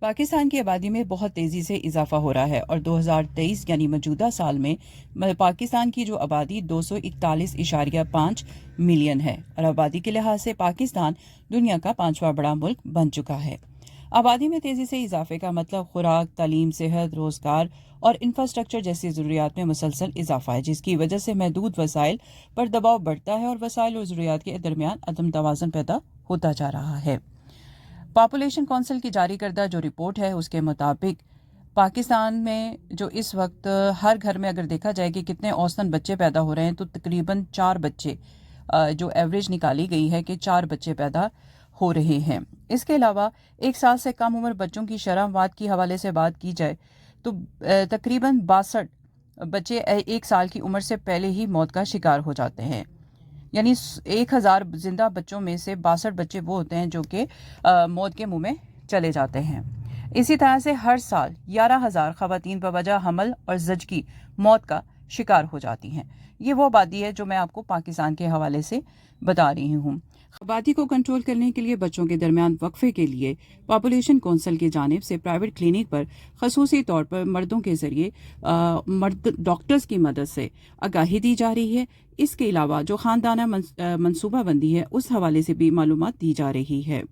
پاکستان کی آبادی میں بہت تیزی سے اضافہ ہو رہا ہے اور 2023 یعنی موجودہ سال میں پاکستان کی جو آبادی 241.5 ملین ہے اور آبادی کے لحاظ سے پاکستان دنیا کا 5واں بڑا ملک بن چکا ہے۔ آبادی میں تیزی سے اضافے کا مطلب خوراک، تعلیم، صحت، روزگار اور انفراسٹرکچر جیسی ضروریات میں مسلسل اضافہ ہے، جس کی وجہ سے محدود وسائل پر دباؤ بڑھتا ہے اور وسائل اور ضروریات کے درمیان عدم توازن پیدا ہوتا جا رہا ہے۔ پاپولیشن کونسل کی جاری کردہ جو رپورٹ ہے اس کے مطابق پاکستان میں جو اس وقت ہر گھر میں اگر دیکھا جائے کہ کتنے اوسطاً بچے پیدا ہو رہے ہیں تو تقریباً 4 بچے جو ایوریج نکالی گئی ہے کہ 4 بچے پیدا ہو رہے ہیں۔ اس کے علاوہ 1 سال سے کم عمر بچوں کی شرح وات کی حوالے سے بات کی جائے تو تقریباً 62 بچے 1 سال کی عمر سے پہلے ہی موت کا شکار ہو جاتے ہیں، یعنی 1000 زندہ بچوں میں سے 62 بچے وہ ہوتے ہیں جو کہ موت کے منہ میں چلے جاتے ہیں۔ اسی طرح سے ہر سال 11,000 خواتین بوجہ حمل اور زچ کی موت کا شکار ہو جاتی ہیں۔ یہ وہ آبادی ہے جو میں آپ کو پاکستان کے حوالے سے بتا رہی ہوں۔ آبادی کو کنٹرول کرنے کے لیے بچوں کے درمیان وقفے کے لیے پاپولیشن کونسل کی جانب سے پرائیویٹ کلینک پر خصوصی طور پر مردوں کے ذریعے ڈاکٹرز کی مدد سے آگاہی دی جا رہی ہے۔ اس کے علاوہ جو خاندانہ منصوبہ بندی ہے اس حوالے سے بھی معلومات دی جا رہی ہے۔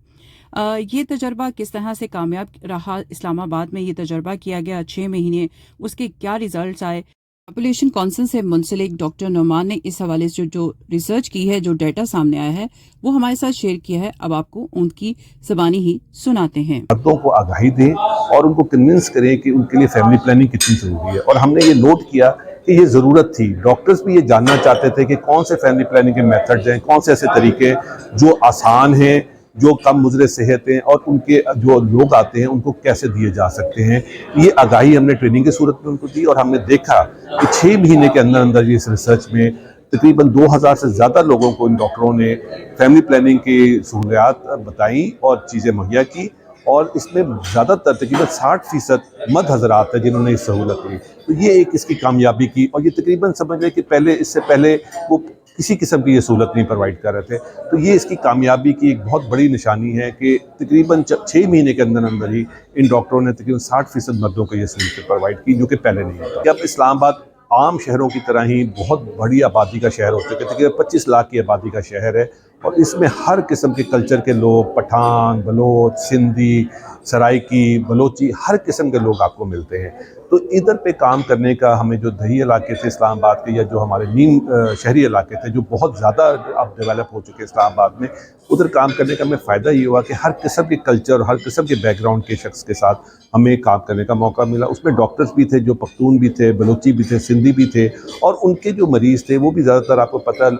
یہ تجربہ کس طرح سے کامیاب رہا، اسلام آباد میں یہ تجربہ کیا گیا 6 مہینے، اس کے کیا ریزلٹس آئے، پاپولیشن کونسل سے منسلک ڈاکٹر نعمان نے اس حوالے سے جو ریسرچ کی ہے، جو ڈیٹا سامنے آیا ہے وہ ہمارے ساتھ شیئر کیا ہے۔ اب آپ کو ان کی زبانی ہی سناتے ہیں۔ مردوں کو آگاہی دیں اور ان کو کنونس کریں کہ ان کے لیے فیملی پلاننگ کتنی ضروری ہے، اور ہم نے یہ نوٹ کیا کہ یہ ضرورت تھی۔ ڈاکٹرز بھی یہ جاننا چاہتے تھے کہ کون سے فیملی پلاننگ کے میتھڈز ہیں، کون سے ایسے طریقے جو آسان ہیں، جو کم مضر صحت ہیں، اور ان کے جو لوگ آتے ہیں ان کو کیسے دیے جا سکتے ہیں۔ یہ آگاہی ہم نے ٹریننگ کی صورت میں ان کو دی، اور ہم نے دیکھا کہ 6 مہینے کے اندر اندر یہ اس ریسرچ میں تقریباً 2000 سے زیادہ لوگوں کو ان ڈاکٹروں نے فیملی پلاننگ کی سہولیات بتائیں اور چیزیں مہیا کی، اور اس میں زیادہ تر تقریباً 60% مرد حضرات ہیں جنہوں نے اس سہولت لی۔ تو یہ ایک اس کی کامیابی کی، اور یہ تقریباً سمجھ لیں کہ اس سے پہلے وہ کسی قسم کی یہ سہولت نہیں پرووائڈ کر رہے تھے۔ تو یہ اس کی کامیابی کی ایک بہت بڑی نشانی ہے کہ تقریباً 6 مہینے کے اندر اندر ہی ان ڈاکٹروں نے تقریباً 60% مردوں کو یہ سہولتیں پرووائڈ کی، جو کہ پہلے نہیں ہوتا۔ اب اسلام آباد عام شہروں کی طرح ہی بہت بڑی آبادی کا شہر ہو چکا ہے، تقریباً 25 لاکھ کی آبادی کا شہر ہے، اور اس میں ہر قسم کے کلچر کے لوگ، پٹھان، بلوچ، سندھی، سرائکی، بلوچی، ہر قسم کے لوگ آپ کو ملتے ہیں۔ تو ادھر پہ کام کرنے کا ہمیں جو دیہی علاقے تھے اسلام آباد کے، یا جو ہمارے نیم شہری علاقے تھے جو بہت زیادہ اب ڈیولپ ہو چکے اسلام آباد میں، ادھر کام کرنے کا ہمیں فائدہ یہ ہوا کہ ہر قسم کے کلچر اور ہر قسم کے بیک گراؤنڈ کے شخص کے ساتھ ہمیں کام کرنے کا موقع ملا۔ اس میں ڈاکٹرز بھی تھے جو پختون بھی تھے، بلوچی بھی تھے، سندھی بھی تھے، اور ان کے جو مریض تھے وہ بھی زیادہ تر آپ کو پتہ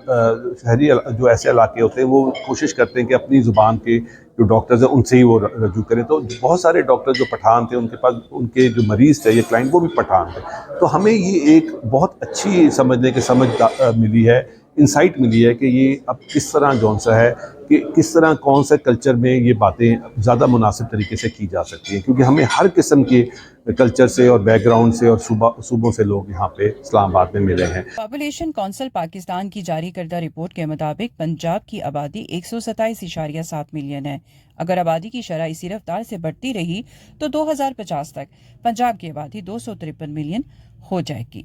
شہری جو ایسے علاقے ہوتے ہیں وہ کوشش کرتے ہیں کہ اپنی زبان کے جو ڈاکٹرز ہیں ان سے ہی وہ رجوع کریں۔ تو بہت سارے ڈاکٹر جو پٹھان تھے، ان کے پاس ان کے جو مریض تھے، یہ کلائنٹ، وہ بھی پٹھان تھے۔ تو ہمیں یہ ایک بہت اچھی سمجھنے کی سمجھ ملی ہے، انسائٹ ملی ہے کہ یہ اب کس طرح جون سا ہے کہ کس طرح کون سے کلچر میں یہ باتیں زیادہ مناسب طریقے سے کی جا سکتی ہیں، کیونکہ ہمیں ہر قسم کے کلچر سے اور بیک گراؤنڈ سے اور صوبوں سے لوگ یہاں پہ اسلام آباد میں ملے ہیں۔ پاپولیشن کونسل پاکستان کی جاری کردہ رپورٹ کے مطابق پنجاب کی آبادی 127.7 ملین ہے۔ اگر آبادی کی شرح اسی رفتار سے بڑھتی رہی تو 2050 تک پنجاب کی آبادی 253 ملین ہو جائے گی۔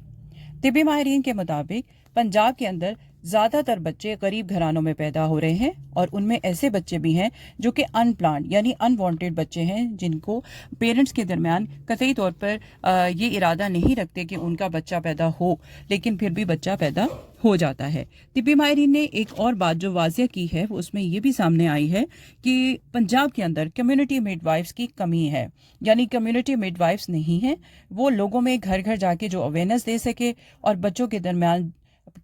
طبی ماہرین کے مطابق پنجاب کے اندر زیادہ تر بچے غریب گھرانوں میں پیدا ہو رہے ہیں، اور ان میں ایسے بچے بھی ہیں جو کہ ان پلانڈ یعنی ان وانٹیڈ بچے ہیں، جن کو پیرنٹس کے درمیان قطعی طور پر یہ ارادہ نہیں رکھتے کہ ان کا بچہ پیدا ہو، لیکن پھر بھی بچہ پیدا ہو جاتا ہے۔ طبی ماہرین نے ایک اور بات جو واضح کی ہے، اس میں یہ بھی سامنے آئی ہے کہ پنجاب کے اندر کمیونٹی مڈ وائفز کی کمی ہے، یعنی کمیونٹی مڈ وائفز نہیں ہیں، وہ لوگوں میں گھر گھر جا کے جو اویئرنیس دے سکے، اور بچوں کے درمیان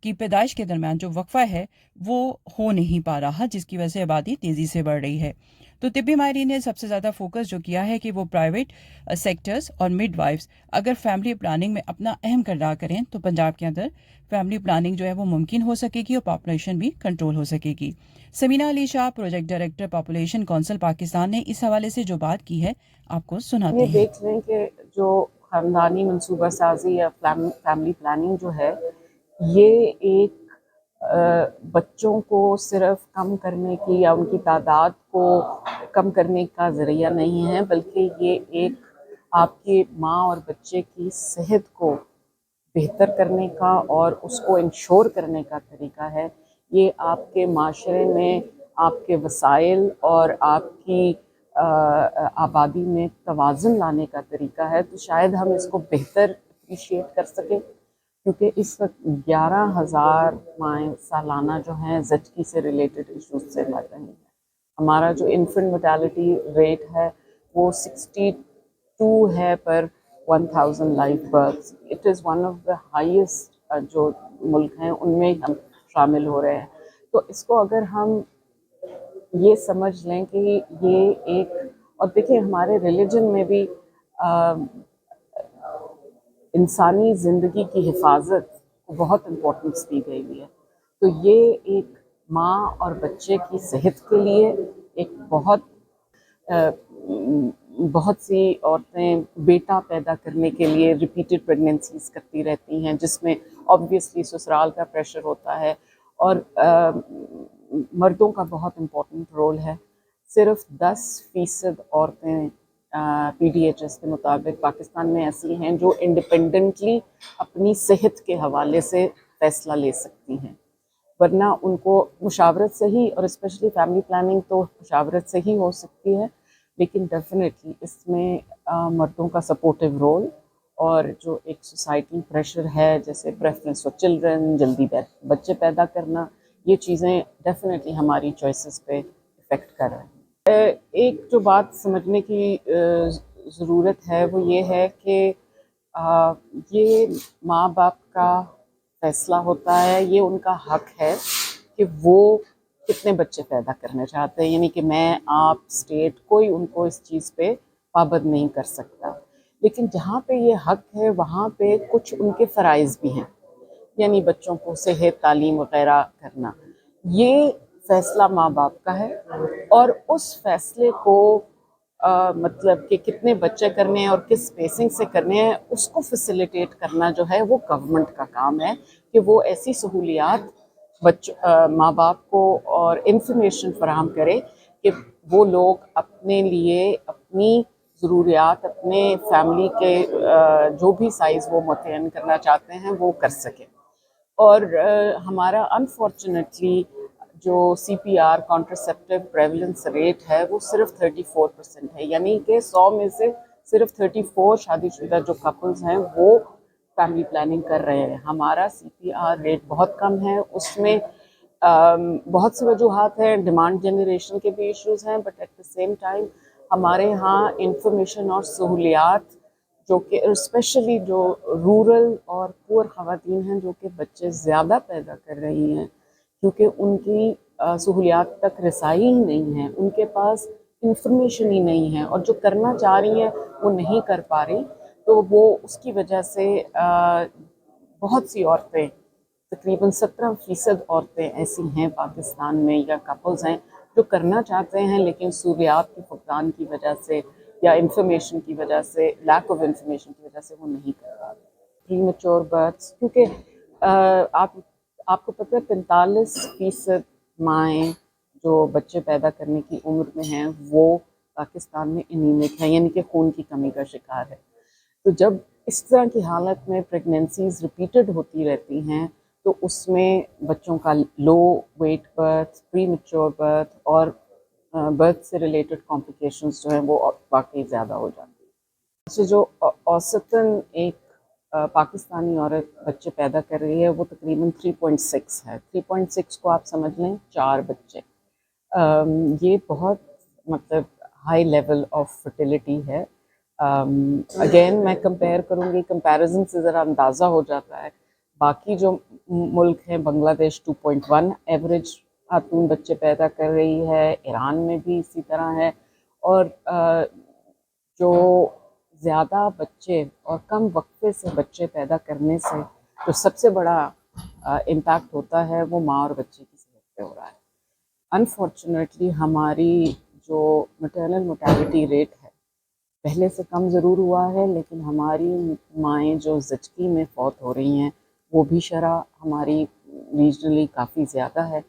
کی پیدائش کے درمیان جو وقفہ ہے وہ ہو نہیں پا رہا، جس کی وجہ سے آبادی تیزی سے بڑھ رہی ہے۔ تو طبی ماہرین نے سب سے زیادہ فوکس جو کیا ہے کہ وہ پرائیویٹ سیکٹرز اور مڈ وائفز اگر فیملی پلاننگ میں اپنا اہم کردار کریں تو پنجاب کے اندر فیملی پلاننگ جو ہے وہ ممکن ہو سکے گی اور پاپولیشن بھی کنٹرول ہو سکے گی۔ Samina Ali Shah, project director population council Pakistan, نے اس حوالے سے جو بات کی ہے آپ کو سناتے ہیں۔ دیکھ لیں کہ جو خاندانی منصوبہ سازی یا فیملی پلاننگ جو ہے، یہ ایک بچوں کو صرف کم کرنے کی یا ان کی تعداد کو کم کرنے کا ذریعہ نہیں ہے، بلکہ یہ ایک آپ کی ماں اور بچے کی صحت کو بہتر کرنے کا اور اس کو انشور کرنے کا طریقہ ہے۔ یہ آپ کے معاشرے میں آپ کے وسائل اور آپ کی آبادی میں توازن لانے کا طریقہ ہے، تو شاید ہم اس کو بہتر اپریشیٹ کر سکیں، کیونکہ اس وقت 11,000 مائیں سالانہ جو ہیں زچگی سے ریلیٹڈ ایشوز سے مر رہی ہیں۔ ہمارا جو انفنٹ mortality ریٹ ہے وہ 62 ہے پر 1000 life births. It is one of the highest جو ملک ہیں ان میں ہم شامل ہو رہے ہیں۔ تو اس کو اگر ہم یہ سمجھ لیں کہ یہ ایک، اور دیکھیں ہمارے ریلیجن میں بھی انسانی زندگی کی حفاظت کو بہت امپورٹنس دی گئی ہوئی ہے، تو یہ ایک ماں اور بچے کی صحت کے لیے ایک بہت سی عورتیں بیٹا پیدا کرنے کے لیے ریپیٹڈ پریگننسیز کرتی رہتی ہیں، جس میں آبویسلی سسرال کا پریشر ہوتا ہے، اور مردوں کا بہت امپورٹنٹ رول ہے۔ صرف 10% عورتیں پی ڈی ایچ ایس کے مطابق پاکستان میں ایسی ہیں جو انڈیپینڈنٹلی اپنی صحت کے حوالے سے فیصلہ لے سکتی ہیں، ورنہ ان کو مشاورت سے ہی، اور اسپیشلی فیملی پلاننگ تو مشاورت سے ہی ہو سکتی ہے، لیکن ڈیفینیٹلی اس میں مردوں کا سپورٹیو رول اور جو ایک سوسائٹی پریشر ہے، جیسے پریفرنس فار چلڈرن، جلدی بچے پیدا کرنا، یہ چیزیں ڈیفینیٹلی ہماری چوائسیز پہ افیکٹ کر رہے ہیں۔ ایک جو بات سمجھنے کی ضرورت ہے وہ یہ ہے کہ یہ ماں باپ کا فیصلہ ہوتا ہے، یہ ان کا حق ہے کہ وہ کتنے بچے پیدا کرنا چاہتے ہیں، یعنی کہ میں، آپ، اسٹیٹ، کوئی ان کو اس چیز پہ پابند نہیں کر سکتا، لیکن جہاں پہ یہ حق ہے وہاں پہ کچھ ان کے فرائض بھی ہیں، یعنی بچوں کو صحت، تعلیم وغیرہ کرنا۔ یہ فیصلہ ماں باپ کا ہے، اور اس فیصلے کو مطلب کہ کتنے بچے کرنے ہیں اور کس اسپیسنگ سے کرنے ہیں، اس کو فیسیلیٹیٹ کرنا جو ہے وہ گورنمنٹ کا کام ہے، کہ وہ ایسی سہولیات ماں باپ کو اور انفارمیشن فراہم کرے کہ وہ لوگ اپنے لیے اپنی ضروریات، اپنے فیملی کے جو بھی سائز وہ متعین کرنا چاہتے ہیں وہ کر سکیں۔ اور ہمارا انفارچونیٹلی جو سی پی آر کانٹرسیپٹیو پریولنس ریٹ ہے وہ صرف 34% ہے، یعنی کہ 100 میں سے صرف 34 شادی شدہ جو کپلز ہیں وہ فیملی پلاننگ کر رہے ہیں۔ ہمارا سی پی آر ریٹ بہت کم ہے، اس میں بہت سی وجوہات ہیں، ڈیمانڈ جنریشن کے بھی ایشوز ہیں، but at the same time ہمارے ہاں انفارمیشن اور سہولیات جو کہ اسپیشلی جو رورل اور پور خواتین ہیں جو کہ بچے زیادہ پیدا کر رہی ہیں، کیونکہ ان کی سہولیات تک رسائی ہی نہیں ہے، ان کے پاس انفارمیشن ہی نہیں ہے، اور جو کرنا چاہ رہی ہیں وہ نہیں کر پا رہی، تو وہ اس کی وجہ سے بہت سی عورتیں، تقریباً 17% عورتیں ایسی ہیں پاکستان میں یا کپلز ہیں جو کرنا چاہتے ہیں، لیکن سہولیات کے فقدان کی وجہ سے یا انفارمیشن کی وجہ سے، لیک آف انفارمیشن کی وجہ سے وہ نہیں کر پا رہے۔ پری میچور برتھس، کیونکہ آپ کو پتہ ہے 45% مائیں جو بچے پیدا کرنے کی عمر میں ہیں وہ پاکستان میں انیمک ہیں، یعنی کہ خون کی کمی کا شکار ہے۔ تو جب اس طرح کی حالت میں پریگننسیز ریپیٹڈ ہوتی رہتی ہیں تو اس میں بچوں کا لو ویٹ برتھ، پری میچور برتھ اور برتھ سے ریلیٹڈ کمپلیکیشنز جو ہیں وہ واقعی زیادہ ہو جاتی ہیں۔ اسے جو اوسطاً ایک پاکستانی عورت بچے پیدا کر رہی ہے وہ تقریباً 3.6 ہے۔ 3.6 کو آپ سمجھ لیں 4 بچے، یہ بہت مطلب ہائی لیول آف فرٹیلیٹی ہے۔ اگین میں کمپیئر کروں گی، کمپیریزن سے ذرا اندازہ ہو جاتا ہے، باقی جو ملک ہیں، بنگلہ دیش 2.1 ایوریج خاتون بچے پیدا کر رہی ہے، ایران میں بھی اسی طرح ہے، اور جو زیادہ بچے اور کم وقفے سے بچے پیدا کرنے سے جو سب سے بڑا امپیکٹ ہوتا ہے وہ ماں اور بچے کی صحت پہ ہو رہا ہے۔ انفارچونیٹلی ہماری جو میٹرنل mortality ریٹ ہے پہلے سے کم ضرور ہوا ہے، لیکن ہماری مائیں جو زچگی میں فوت ہو رہی ہیں وہ بھی شرح ہماری ریجنلی کافی زیادہ ہے،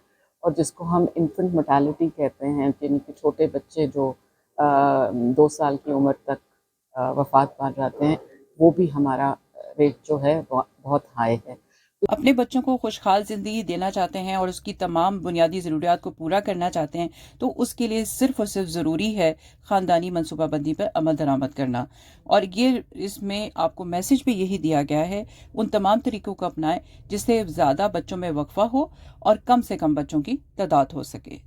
اور جس کو ہم انفنٹ مرٹیلٹی کہتے ہیں، یعنی کہ چھوٹے بچے جو 2 سال کی عمر تک وفات پا جاتے ہیں، وہ بھی ہمارا ریٹ جو ہے بہت ہائی ہے۔ اپنے بچوں کو خوشحال زندگی دینا چاہتے ہیں اور اس کی تمام بنیادی ضروریات کو پورا کرنا چاہتے ہیں تو اس کے لیے صرف اور صرف ضروری ہے خاندانی منصوبہ بندی پر عمل درآمد کرنا، اور یہ اس میں آپ کو میسج بھی یہی دیا گیا ہے، ان تمام طریقوں کو اپنائیں جس سے زیادہ بچوں میں وقفہ ہو اور کم سے کم بچوں کی تعداد ہو سکے۔